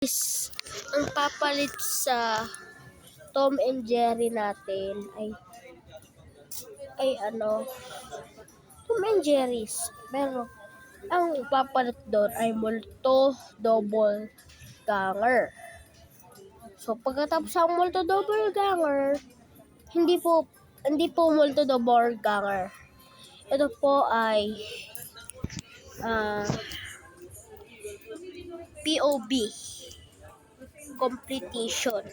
Ang papalit sa Tom and Jerry natin ay Tom and Jerry's. Pero ang papalit doon ay Multo Double Ganger. So pagkatapos ang Multo Double Ganger, hindi po Multo Double Ganger. Ito po ay POB completion.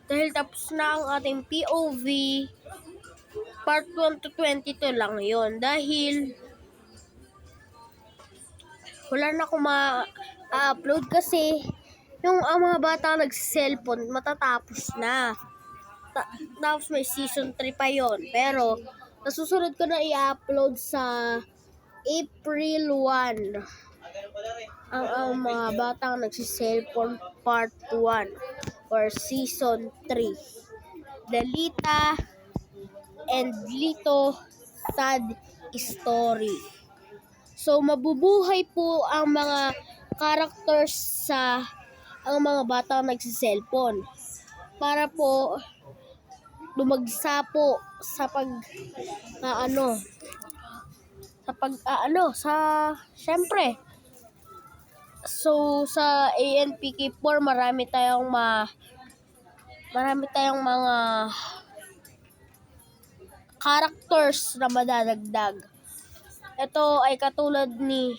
Dahil tapos na ang ating POV, part 1 to 22 lang yon. Dahil wala na akong ma-upload kasi yung mga bata nag-cellphone, matatapos na. Tapos may season 3 pa yon. Pero nasusunod ko na i-upload sa April 1 ang mga batang nagsi-cellphone part 1 or season 3. Dalita and Lito Sad Story. So mabubuhay po ang mga characters sa ang mga batang nagsi-cellphone para po lumagsa po sa syempre. So sa ANPK4 marami tayong mga characters na madadagdag. Ito ay katulad ni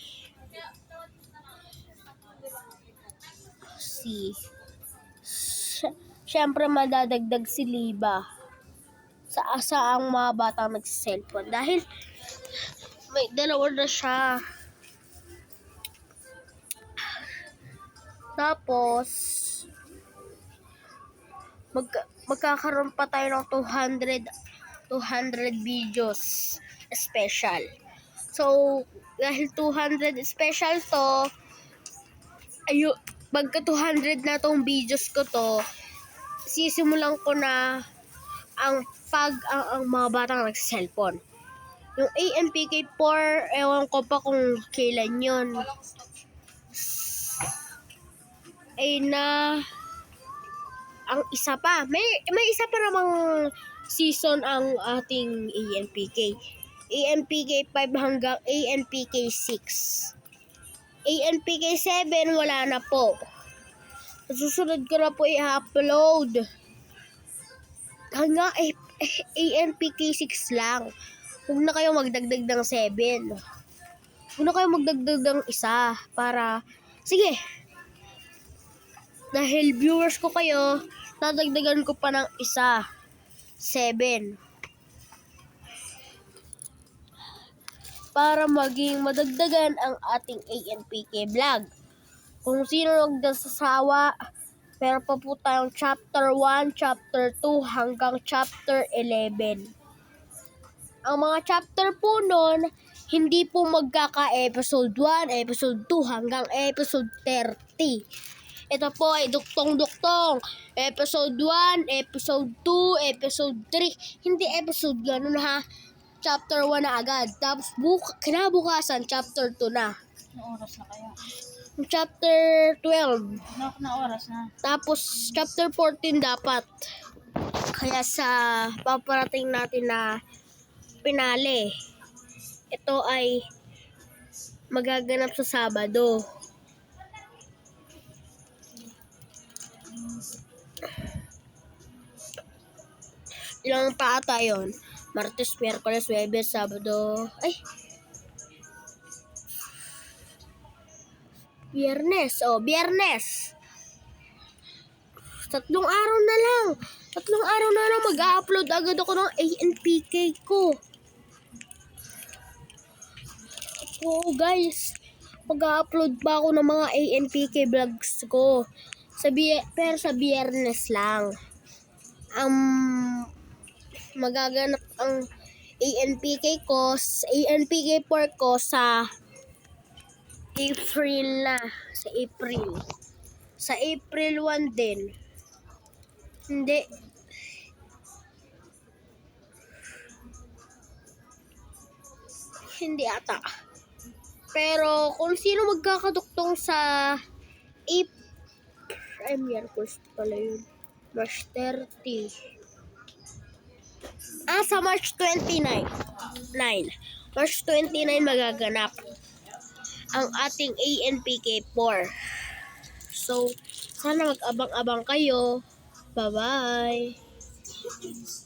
syempre madadagdag si Liba sa ang mga batang nagsi-cellphone dahil may dalawa na siya. Tapos magkakaroon pa tayo ng 200 videos special. So dahil 200 special to, pagka 200 na tong videos ko to, sisimulan ko na ang mga batang nagsa-cellphone. Yung ANPK4, ewan ko pa kung kailan yun. Ang isa pa, may isa pa namang season ang ating ANPK. ANPK 5 hanggang ANPK 6. ANPK 7 wala na po. Susunod ko na po i-upload hanggang ANPK 6 lang. Huwag na kayo magdagdag ng 7. Huwag na kayo magdagdag ng isa para sige. Dahil viewers ko kayo, dadagdagan ko pa ng isa. 7. Para maging madagdagan ang ating ANPK vlog. Kung sino nagsasawa, meron pa po tayong chapter 1, chapter 2 hanggang chapter 11. Ang mga chapter po nun, hindi po magkaka-episode 1, episode 2 hanggang episode 30. Ito po ay duktong-duktong. Episode 1, episode 2, episode 3. Hindi episode ganun ha. Chapter 1 na agad. Tapos kinabukasan, chapter 2 na. Anong oras na kaya? Chapter 12. Na oras na. Tapos chapter 14 dapat. Kaya sa paparating natin na finale, ito ay magaganap sa Sabado. Ilang pa ata yun? Martes, Miyerkules, Huwebes, Sabado. Biyernes. Biyernes. 3 araw na lang. 3 araw na lang mag-upload agad ako ng ANPK ko. Oo guys. Mag-upload pa ako ng mga ANPK vlogs ko. Pero sa Biyernes lang. Magaganap ang ANPK ko, ANPK 4 ko sa April na. Sa April 1 din. Hindi ata. Pero kung sino magkakaduktong sa Miyerkules pala yun. March 30. Sa March 29. March 29 magaganap ang ating ANPK4. So, sana mag-abang-abang kayo. Bye-bye!